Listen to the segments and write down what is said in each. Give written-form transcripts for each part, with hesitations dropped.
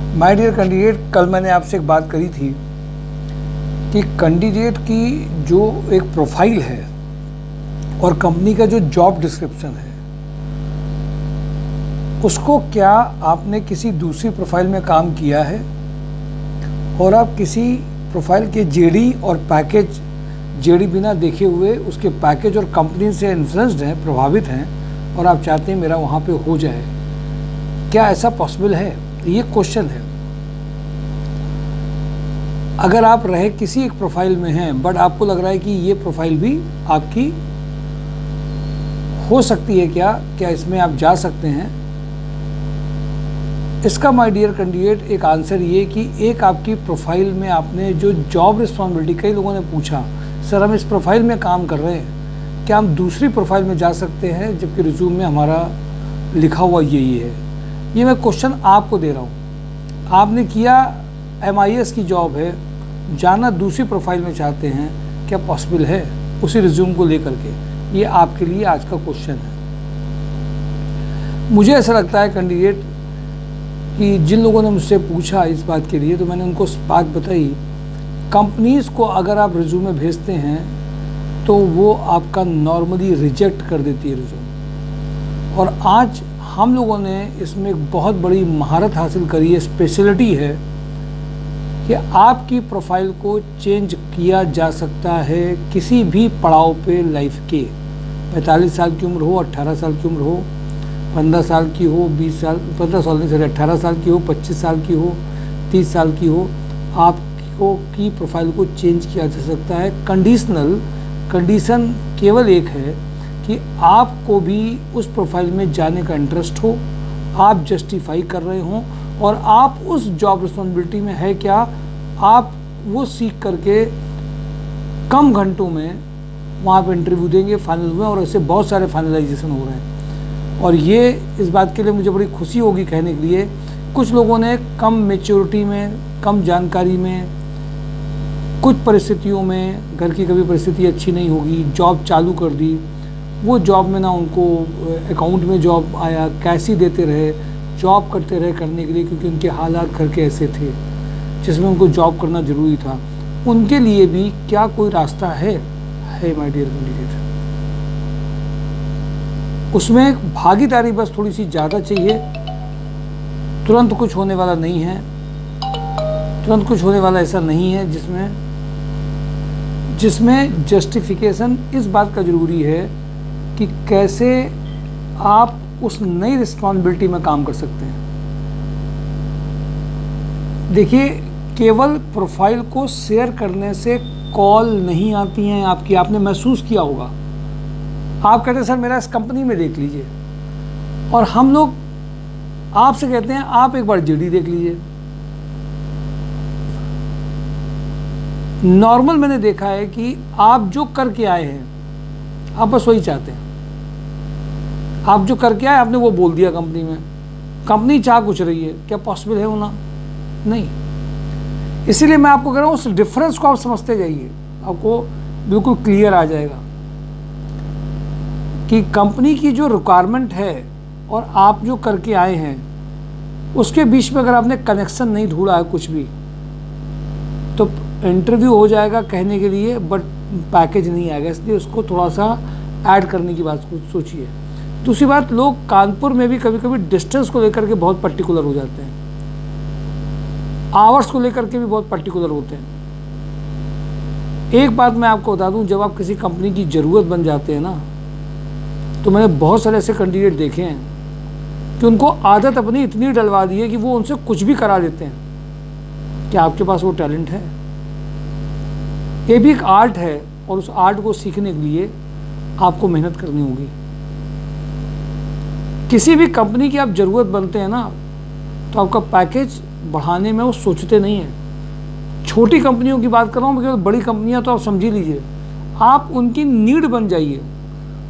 My dear candidate, कल मैंने आपसे एक बात करी थी कि कैंडिडेट की जो एक प्रोफाइल है और कंपनी का जो जॉब डिस्क्रिप्शन है उसको क्या आपने किसी दूसरी प्रोफाइल में काम किया है और आप किसी प्रोफाइल के जेडी और पैकेज जेडी बिना देखे हुए उसके पैकेज और कंपनी से इन्फ्लुएंस्ड हैं, प्रभावित हैं और आप चाहते हैं मेरा वहाँ पे हो जाए। क्या ऐसा पॉसिबल है? ये क्वेश्चन है। अगर आप रहे किसी एक प्रोफाइल में हैं बट आपको लग रहा है कि ये प्रोफाइल भी आपकी हो सकती है, क्या इसमें आप जा सकते हैं? इसका माय डियर कैंडिडेट एक आंसर ये कि एक आपकी प्रोफाइल में आपने जो जॉब रिस्पॉन्सिबिलिटी, कई लोगों ने पूछा सर हम इस प्रोफाइल में काम कर रहे हैं, क्या हम दूसरी प्रोफाइल में जा सकते हैं जबकि रिज्यूम में हमारा लिखा हुआ यही है। ये मैं क्वेश्चन आपको दे रहा हूँ। आपने किया MIS की जॉब है, जाना दूसरी प्रोफाइल में चाहते हैं, क्या पॉसिबल है उसी रिज्यूम को लेकर के? ये आपके लिए आज का क्वेश्चन है। मुझे ऐसा लगता है कैंडिडेट कि जिन लोगों ने मुझसे पूछा इस बात के लिए तो मैंने उनको बात बताई, कंपनीज़ को अगर आप रिज्यूमे भेजते हैं तो वो आपका नॉर्मली रिजेक्ट कर देती है रिज्यूम। और आज हम लोगों ने इसमें एक बहुत बड़ी महारत हासिल करी है, स्पेशलिटी है कि आपकी प्रोफाइल को चेंज किया जा सकता है किसी भी पड़ाव पे लाइफ के। 45 साल की उम्र हो, 18 साल की उम्र हो, 15 साल की हो, 20 साल, 15 साल नहीं सर 18 साल की हो, 25 साल की हो, 30 साल की हो, आपको की प्रोफाइल को चेंज किया जा सकता है। कंडीशन केवल एक है कि आपको भी उस प्रोफाइल में जाने का इंटरेस्ट हो, आप जस्टिफाई कर रहे हों और आप उस जॉब रिस्पॉन्सिबिलिटी में है क्या, आप वो सीख करके कम घंटों में वहाँ पर इंटरव्यू देंगे फाइनल में। और ऐसे बहुत सारे फाइनलाइजेशन हो रहे हैं और ये इस बात के लिए मुझे बड़ी खुशी होगी कहने के लिए, कुछ लोगों ने कम मैच्योरिटी में, कम जानकारी में, कुछ परिस्थितियों में, घर की कभी परिस्थिति अच्छी नहीं होगी, जॉब चालू कर दी। वो जॉब में ना उनको अकाउंट में जॉब आया, कैसी देते रहे, जॉब करते रहे करने के लिए, क्योंकि उनके हालात घर के ऐसे थे जिसमें उनको जॉब करना ज़रूरी था। उनके लिए भी क्या कोई रास्ता है माय डियर कैंडिडेट? उसमें भागीदारी बस थोड़ी सी ज़्यादा चाहिए। तुरंत कुछ होने वाला नहीं है, तुरंत कुछ होने वाला ऐसा नहीं है जिसमें जस्टिफिकेशन इस बात का ज़रूरी है कि कैसे आप उस नई रिस्पॉन्सिबिलिटी में काम कर सकते हैं। देखिए, केवल प्रोफाइल को शेयर करने से कॉल नहीं आती हैं आपकी। आपने महसूस किया होगा, आप कहते हैं सर मेरा इस कंपनी में देख लीजिए, और हम लोग आपसे कहते हैं आप एक बार जेडी देख लीजिए। नॉर्मल मैंने देखा है कि आप जो करके आए हैं आप बस वही चाहते हैं। आप जो करके आए आपने वो बोल दिया कंपनी में, कंपनी चाह कुछ रही है, क्या पॉसिबल है होना? नहीं। इसीलिए मैं आपको कह रहा हूँ उस डिफरेंस को आप समझते जाइए, आपको बिल्कुल क्लियर आ जाएगा कि कंपनी की जो रिक्वायरमेंट है और आप जो करके आए हैं उसके बीच में अगर आपने कनेक्शन नहीं ढूंढा है कुछ भी, तो इंटरव्यू हो जाएगा कहने के लिए बट पैकेज नहीं आएगा। इसलिए उसको थोड़ा सा ऐड करने की बात सोचिए। दूसरी बात, लोग कानपुर में भी कभी कभी डिस्टेंस को लेकर के बहुत पर्टिकुलर हो जाते हैं, आवर्स को लेकर के भी बहुत पर्टिकुलर होते हैं। एक बात मैं आपको बता दूं, जब आप किसी कंपनी की ज़रूरत बन जाते हैं ना, तो मैंने बहुत सारे ऐसे कैंडिडेट देखे हैं कि उनको आदत अपनी इतनी डलवा दी है कि वो उनसे कुछ भी करा देते हैं। क्या आपके पास वो टैलेंट है? ये भी एक आर्ट है और उस आर्ट को सीखने के लिए आपको मेहनत करनी होगी। किसी भी कंपनी की आप ज़रूरत बनते हैं ना, तो आपका पैकेज बढ़ाने में वो सोचते नहीं हैं। छोटी कंपनियों की बात कर रहा हूँ, क्योंकि बड़ी कंपनियां तो आप समझ ही लीजिए, आप उनकी नीड बन जाइए,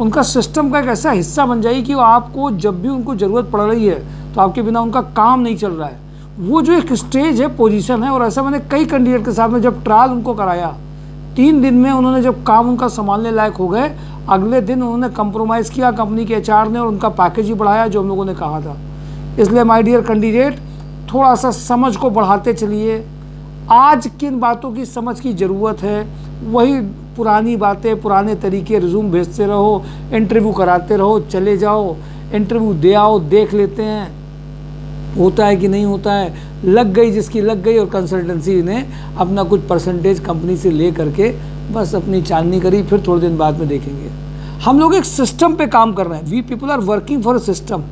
उनका सिस्टम का एक ऐसा हिस्सा बन जाइए कि आपको जब भी उनको ज़रूरत पड़ रही है तो आपके बिना उनका काम नहीं चल रहा है। वो जो एक स्टेज है, पोजीशन है। और ऐसा मैंने कई कैंडिडेट के साथ में जब ट्रायल उनको कराया, 3 दिन में उन्होंने जब काम उनका संभालने लायक हो गए, अगले दिन उन्होंने कंप्रोमाइज़ किया कंपनी के HR ने और उनका पैकेज ही बढ़ाया जो हम लोगों ने कहा था। इसलिए माय डियर कैंडिडेट, थोड़ा सा समझ को बढ़ाते चलिए। आज किन बातों की समझ की ज़रूरत है, वही पुरानी बातें, पुराने तरीके, रिज्यूम भेजते रहो, इंटरव्यू कराते रहो, चले जाओ, इंटरव्यू दे आओ, देख लेते हैं होता है कि नहीं होता है, लग गई जिसकी लग गई, और कंसल्टेंसी ने अपना कुछ परसेंटेज कंपनी से ले करके बस अपनी चांदनी करी, फिर थोड़े दिन बाद में देखेंगे। हम लोग एक सिस्टम पे काम कर रहे हैं, we people are working for a system.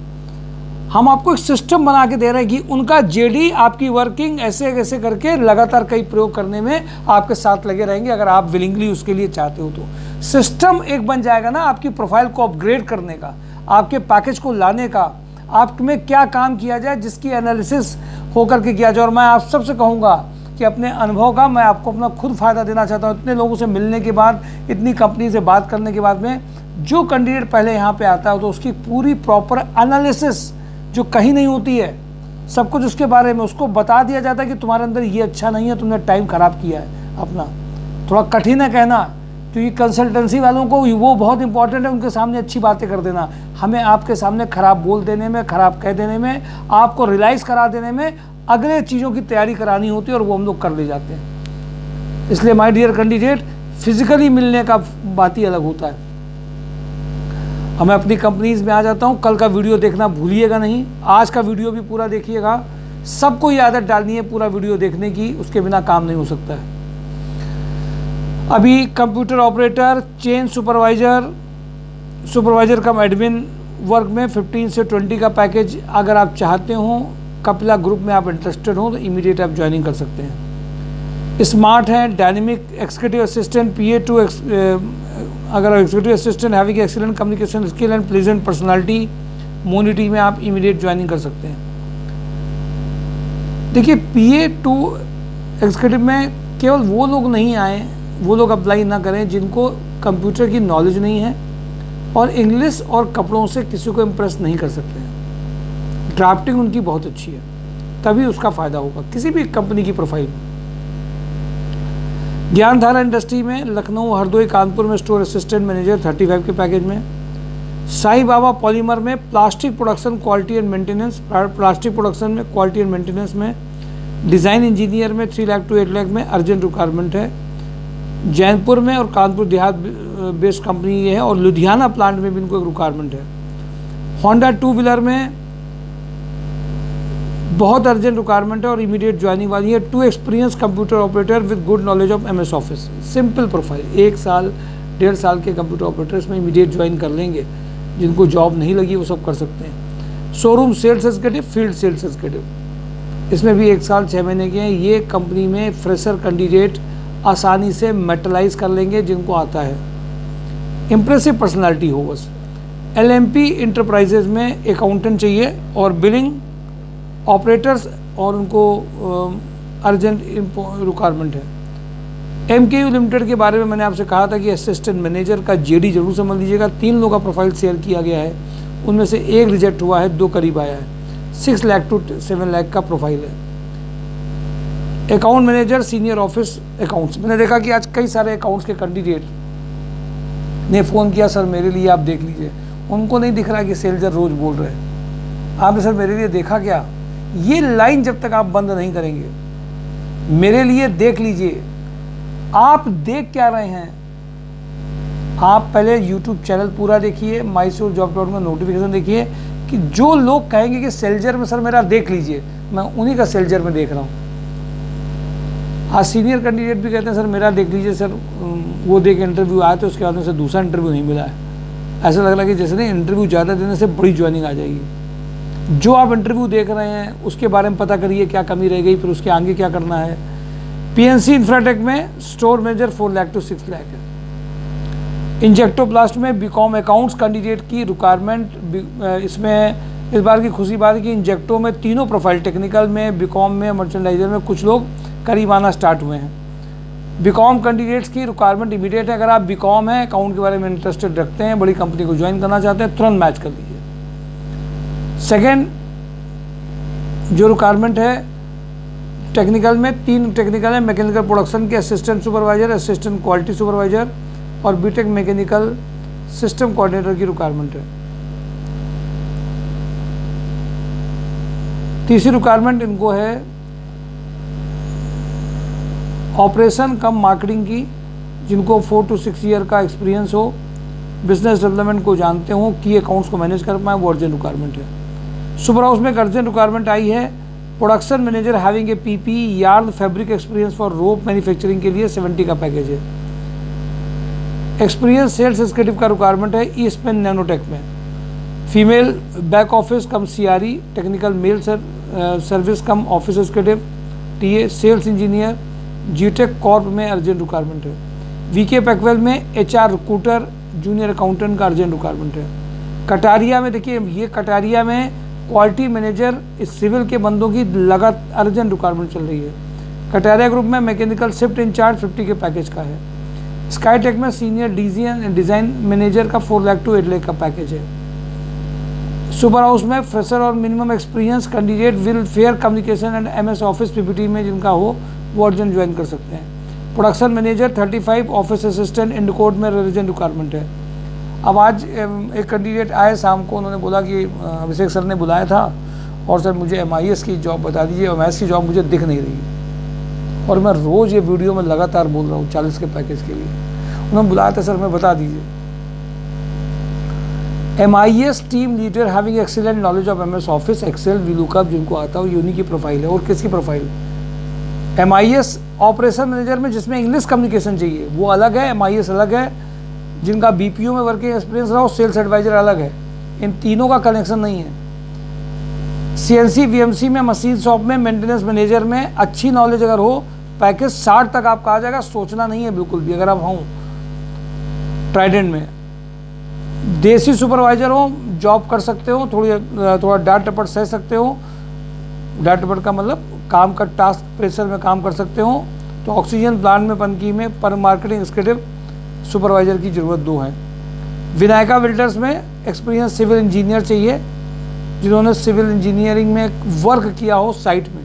हम आपको एक सिस्टम बना के दे रहे हैं कि उनका जेडी आपकी वर्किंग ऐसे ऐसे करके लगातार कई प्रयोग करने में आपके साथ लगे रहेंगे, अगर आप विलिंगली उसके लिए चाहते हो तो। सिस्टम एक बन जाएगा ना आपकी प्रोफाइल को अपग्रेड करने का, आपके पैकेज को लाने का, आप में क्या काम किया जाए जिसकी एनालिसिस होकर के किया जाए। और मैं आप सबसे कहूँगा कि अपने अनुभव का मैं आपको अपना खुद फ़ायदा देना चाहता हूँ। इतने लोगों से मिलने के बाद, इतनी कंपनी से बात करने के बाद में, जो कैंडिडेट पहले यहाँ पे आता है तो उसकी पूरी प्रॉपर एनालिसिस जो कहीं नहीं होती है, सब कुछ उसके बारे में उसको बता दिया जाता है कि तुम्हारे अंदर ये अच्छा नहीं है, तुमने टाइम ख़राब किया है अपना। थोड़ा कठिन है कहना, क्योंकि कंसल्टेंसी वालों को वो बहुत इंपॉर्टेंट है, उनके सामने अच्छी बातें कर देना। हमें आपके सामने ख़राब बोल देने में, ख़राब कह देने में, आपको रियलाइज़ करा देने में अगले चीज़ों की तैयारी करानी होती है, और वो हम लोग कर ले जाते हैं। इसलिए माय डियर कैंडिडेट, फिजिकली मिलने का बात ही अलग होता है। अब मैं अपनी कंपनीज़ में आ जाता हूँ। कल का वीडियो देखना भूलिएगा नहीं, आज का वीडियो भी पूरा देखिएगा। सबको ये आदत डालनी है पूरा वीडियो देखने की, उसके बिना काम नहीं हो सकता है। अभी कंप्यूटर ऑपरेटर, चेन सुपरवाइज़र कम एडमिन वर्क में 15 से 20 का पैकेज अगर आप चाहते हो, कपिला ग्रुप में आप इंटरेस्टेड हो तो इमीडिएट आप ज्वाइनिंग कर सकते हैं। स्मार्ट हैं, डायनेमिक एक्जीक्यूटिव असिस्टेंट, PA2 अगर executive assistant having excellent communication skill and pleasant personality, मोनिटी में आप इमीडिएट ज्वाइनिंग कर सकते हैं। देखिए, PA2 एग्जीक्यूटिव में केवल वो लोग नहीं आए, वो लोग अप्लाई ना करें जिनको कंप्यूटर की नॉलेज नहीं है और इंग्लिश और कपड़ों से किसी को इम्प्रेस नहीं कर सकते हैं। ड्राफ्टिंग उनकी बहुत अच्छी है, तभी उसका फ़ायदा होगा किसी भी कंपनी की प्रोफाइल में। ज्ञानधारा इंडस्ट्री में लखनऊ, हरदोई, कानपुर में स्टोर असिस्टेंट मैनेजर 35 के पैकेज में। साईं बाबा पॉलीमर में plastic production quality and maintenance, plastic production में क्वालिटी एंड मेंटेनेंस में। डिज़ाइन इंजीनियर में 3 लाख टू 8 लाख में अर्जेंट रिक्वायरमेंट है। जैनपुर में और कानपुर देहात बेस्ड कंपनी ये है, और लुधियाना प्लांट में भी इनको एक रिक्वायरमेंट है। होंडा 2 व्हीलर में बहुत अर्जेंट रिक्वायरमेंट है और इमीडिएट ज्वाइनिंग वाली है। 2 experience computer operator with good knowledge of MS office, simple profile, 1 साल 1.5 साल के कंप्यूटर ऑपरेटर्स में इमीडिएट ज्वाइन कर लेंगे। जिनको जॉब नहीं लगी वो सब कर सकते हैं। Showroom sales executive, field sales executive, इसमें भी 1 साल 6 महीने के हैं। ये कंपनी में फ्रेशर कैंडिडेट आसानी से मेटलाइज कर लेंगे जिनको आता है। इम्प्रेसिव पर्सनालिटी हो बस। LMP इंटरप्राइजेज में अकाउंटेंट चाहिए और बिलिंग ऑपरेटर्स, और उनको अर्जेंट रिक्वायरमेंट है। MKU लिमिटेड के बारे में मैंने आपसे कहा था कि असिस्टेंट मैनेजर का JD जरूर समझ लीजिएगा। 3 लोगों का प्रोफाइल शेयर किया गया है, उनमें से 1 रिजेक्ट हुआ है, 2 करीब आया है। 6 लाख टू 7 लाख का प्रोफाइल है। Account manager, senior office accounts, मैंने देखा कि आज कई सारे अकाउंट्स के कैंडिडेट ने फ़ोन किया, सर मेरे लिए आप देख लीजिए। उनको नहीं दिख रहा कि सेल्जर रोज़ बोल रहे हैं, आपने सर मेरे लिए देखा क्या? ये लाइन जब तक आप बंद नहीं करेंगे, मेरे लिए देख लीजिए, आप देख क्या रहे हैं? आप पहले YouTube चैनल पूरा देखिए, MySureJob.com में नोटिफिकेशन देखिए कि जो लोग कहेंगे कि सेल्जर में सर मेरा देख लीजिए, मैं उन्हीं का सेल्जर में देख रहा हूँ। आज सीनियर कैंडिडेट भी कहते हैं सर मेरा देख लीजिए सर, वो देख इंटरव्यू आए तो उसके बाद में से दूसरा इंटरव्यू नहीं मिला है। ऐसा लग रहा है कि जैसे नहीं, इंटरव्यू ज़्यादा देने से बड़ी ज्वाइनिंग आ जाएगी। जो आप इंटरव्यू देख रहे हैं उसके बारे में पता करिए क्या कमी रह गई, फिर उसके आगे क्या करना है। PNC इंफ्राटेक में store manager 4 lakh to 6 lakh है। इंजेक्टोप्लास्ट में BCom अकाउंट्स कैंडिडेट की रिक्वायरमेंट, इसमें इस बार की खुशी बात है कि इंजेक्टो में तीनों प्रोफाइल, टेक्निकल में, BCom में, मर्चेंडाइजर में कुछ लोग करीब आना स्टार्ट हुए हैं। BCom कैंडिडेट्स की रिक्वायरमेंट इमीडिएट है। अगर आप BCom हैं, अकाउंट के बारे में इंटरेस्टेड रखते हैं, बड़ी कंपनी को ज्वाइन करना चाहते हैं, तुरंत मैच कर लीजिए। सेकेंड जो रिक्वायरमेंट है टेक्निकल में, 3 टेक्निकल है। मैकेनिकल प्रोडक्शन के assistant supervisor, assistant quality supervisor और BTech मैकेनिकल सिस्टम कोऑर्डिनेटर की रिक्वायरमेंट है। तीसरी रिक्वायरमेंट इनको है ऑपरेशन कम मार्केटिंग की, जिनको 4 to 6 ईयर का एक्सपीरियंस हो, बिजनेस डेवलपमेंट को जानते हो, की अकाउंट्स को मैनेज कर पाए, वो अर्जेंट रिक्वायरमेंट है। सुपर हाउस में एक अर्जेंट रिक्वायरमेंट आई है production manager having a PP yarn fabric experience for rope manufacturing के लिए 70 का पैकेज है। एक्सपीरियंस सेल्स एग्जीक्यूटिव का रिक्वायरमेंट है ईस्पेन नैनोटेक में। Female back office cum CRE technical male service cum office executive TA sales engineer जीटेक corp में अर्जेंट रिक्वायरमेंट है। वीके पैकवेल में एचआर रिक्रूटर जूनियर अकाउंटेंट का अर्जेंट रिक्वायरमेंट है। कटारिया में देखिए, ये कटारिया में क्वालिटी मैनेजर इस सिविल के बंदों की लगातार अर्जेंट रिक्वायरमेंट चल रही है। कटारिया ग्रुप में मैकेनिकल शिफ्ट इंचार्ज 50 के पैकेज का है। स्काईटेक में सीनियर डिजाइन मैनेजर का 4 लाख to 8 लाख का पैकेज है। सुपर हाउस में फ्रेशर और minimum experience candidate will fair communication and MS office PPT में जिनका हो वो अर्जेंट ज्वाइन कर सकते हैं। प्रोडक्शन मैनेजर 35 ऑफिस असिस्टेंट इंडकोड में अर्जेंट रिक्वायरमेंट है। अब आज एक कैंडिडेट आए शाम को, उन्होंने बोला कि अभिषेक सर ने बुलाया था और सर मुझे MIS की जॉब बता दीजिए, MIS की जॉब मुझे दिख नहीं रही और मैं रोज़ ये वीडियो में लगातार बोल रहा हूँ 40 के पैकेज के लिए। उन्होंने बुलाया था सर मैं बता दीजिए। MIS team leader having excellent knowledge of MS Office Excel VLOOKUP जिनको आता हो, यूनी की प्रोफाइल है। और किसकी प्रोफाइल? MIS ऑपरेशन मैनेजर में जिसमें इंग्लिश कम्युनिकेशन चाहिए वो अलग है, MIS अलग है। जिनका BPO में वर्किंग एक्सपीरियंस रहा हो, सेल्स एडवाइजर अलग है। इन तीनों का कनेक्शन नहीं है। CNC VMC में मशीन शॉप में मेंटेनेंस मैनेजर में अच्छी नॉलेज अगर हो, पैकेज 60 तक आपका आ जाएगा, सोचना नहीं है बिल्कुल भी। अगर आप हों ट्राइडेंट में देसी सुपरवाइजर हो, जॉब कर सकते हो, थोड़ा डांट टपट सह सकते हो। डांट टपट का मतलब काम का टास्क प्रेशर में काम कर सकते हो। तो ऑक्सीजन प्लांट में पनकी में पर मार्केटिंग एग्जीक्यूटिव सुपरवाइजर की ज़रूरत 2 है। विनायका बिल्डर्स में एक्सपीरियंस सिविल इंजीनियर चाहिए जिन्होंने सिविल इंजीनियरिंग में वर्क किया हो साइट में।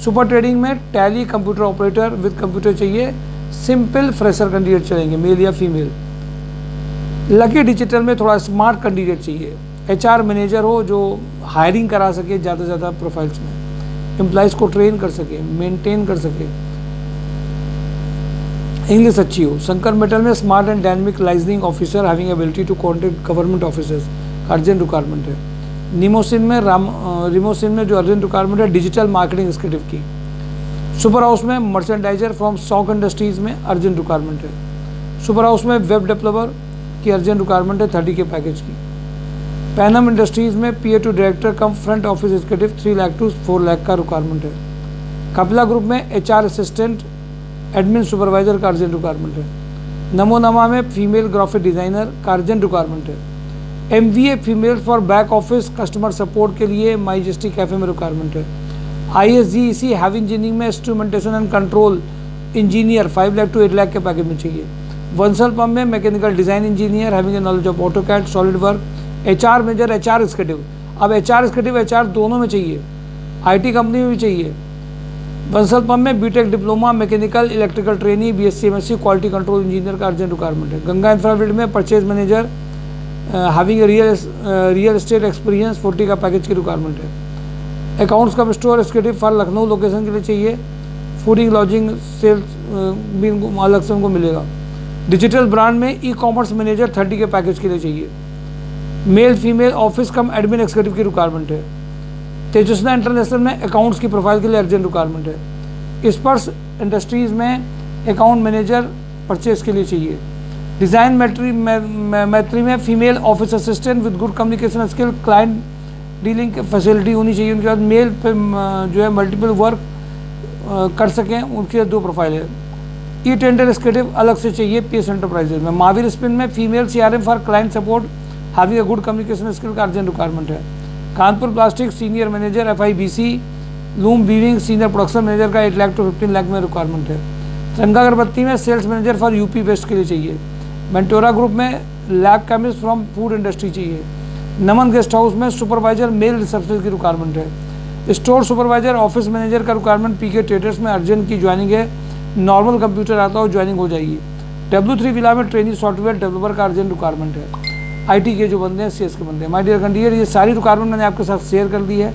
सुपर ट्रेडिंग में tally computer operator with computer चाहिए। सिंपल फ्रेशर कैंडिडेट चलेंगे, मेल या फीमेल। लकी डिजिटल में थोड़ा स्मार्ट कैंडिडेट चाहिए। HR मैनेजर हो जो हायरिंग करा सके ज़्यादा से ज़्यादा प्रोफाइल्स में, एम्प्लॉइज़ को ट्रेन कर सके, मेंटेन कर सके, इंग्लिश अच्छी हो। शंकर मेटल में smart and dynamic liaisoning officer having ability to contact government officers urgent requirement है। रिमोसिन में जो अर्जेंट रिक्वायरमेंट है डिजिटल मार्केटिंग एग्जीक्यूटिव की। सुपर हाउस में मर्चेंडाइजर फ्रॉम शॉक इंडस्ट्रीज में अर्जेंट रिक्वायरमेंट है। सुपर हाउस में वेब डेवलपर की अर्जेंट रिक्वायरमेंट है 30 के पैकेज की। पैनम इंडस्ट्रीज में PA2 director cum front office executive 3 lakh to 4 lakh का रिक्वायरमेंट है। कपिला ग्रुप में HR असिस्टेंट एडमिन सुपरवाइजर का अर्जेंट रिक्वायरमेंट है। नमो नमा में फीमेल ग्राफिक डिज़ाइनर का अर्जेंट रिक्वायरमेंट है। MBA female for back office customer support के लिए माइजेस्टी कैफे में रिक्वायरमेंट है। ISGEC हैवी इंजीनियरिंग में instrumentation and control engineer 5 lakh to 8 lakh के पैकेज में चाहिए। वंसल पंप में mechanical design engineer having a knowledge of AutoCAD solid work. HR manager HR executive, अब HR एग्जीक्यूटिव HR दोनों में चाहिए, IT कंपनी में भी चाहिए। बंसल पंप में BTech diploma mechanical electrical trainee BSc MSc quality control engineer का अर्जेंट रिक्वायरमेंट है। गंगा इंफ्राबिल्ड में purchase manager having real estate experience 40 का पैकेज की रिक्वायरमेंट है। Accounts come store executive for Lucknow location के लिए चाहिए। फूडिंग लॉजिंग सेल्स भी अलग से उनको मिलेगा। डिजिटल ब्रांड में E-कॉमर्स मैनेजर 30 के पैकेज के लिए चाहिए। मेल फीमेल ऑफिस कम एडमिन एग्जीक्यूटिव की रिक्वायरमेंट है। तेजस्ना इंटरनेशनल में अकाउंट्स की प्रोफाइल के लिए अर्जेंट रिक्वायरमेंट है। स्पर्श इंडस्ट्रीज़ में अकाउंट मैनेजर परचेज के लिए चाहिए। डिज़ाइन मैट्री में female office assistant with good communication skill client dealing facility होनी चाहिए। उनके बाद मेल पे जो है मल्टीपल वर्क कर सकें, उनके 2 प्रोफाइल है। E-टेंडर एग्जीक्यूटिव अलग से चाहिए PS एंटरप्राइजेज में। महावीर स्पिन में female CRM for client support having a good communication skill का अर्जेंट रिक्वायरमेंट है। Kanpur plastic senior manager FIBC loom weaving senior production manager का 8 लाख to 15 लाख में रिक्वायरमेंट है। तिरंगा अगरबत्ती में sales manager for UP west के लिए चाहिए। मेंटोरा ग्रुप में lab chemist from food industry चाहिए। नमन गेस्ट हाउस में सुपरवाइजर मेल रिसेप्शन की रिक्वायरमेंट है। स्टोर सुपरवाइजर ऑफिस मैनेजर का रिक्वायरमेंट PK ट्रेडर्स में अर्जेंट की ज्वाइनिंग है। नॉर्मल कंप्यूटर आता हो ज्वाइनिंग हो जाएगी। W3 विला में ट्रेनिंग सॉफ्टवेयर डेवलपर का अर्जेंट रिक्वायरमेंट है। IT के जो बंदे हैं CS के बंदे हैं। माय डियर कैंडिडेट, ये सारी रिक्वायरमेंट मैंने आपके साथ शेयर कर दी है।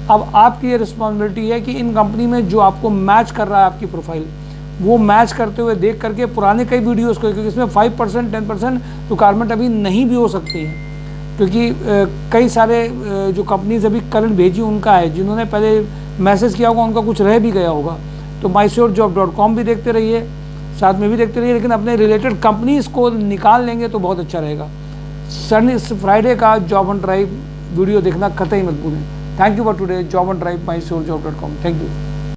अब आपकी ये रिस्पॉन्सिबिलिटी है कि इन कंपनी में जो आपको मैच कर रहा है आपकी प्रोफाइल, वो मैच करते हुए देख करके पुराने कई वीडियोस को, क्योंकि इसमें 5% 10% रिक्वायरमेंट अभी नहीं भी हो सकती है, क्योंकि कई सारे जो कंपनीज अभी करंट भेजी उनका है, जिन्होंने पहले मैसेज किया होगा उनका कुछ रह भी गया होगा। तो mysurejob.com भी देखते रहिए, साथ में भी देखते रहिए, लेकिन अपने रिलेटेड कंपनीज को निकाल लेंगे तो बहुत अच्छा रहेगा। सनी फ्राइडे का जॉब ऑन ड्राइव वीडियो देखना कतई मत भूलें। Thank you for today, job on drive mysurejob.com। Thank you.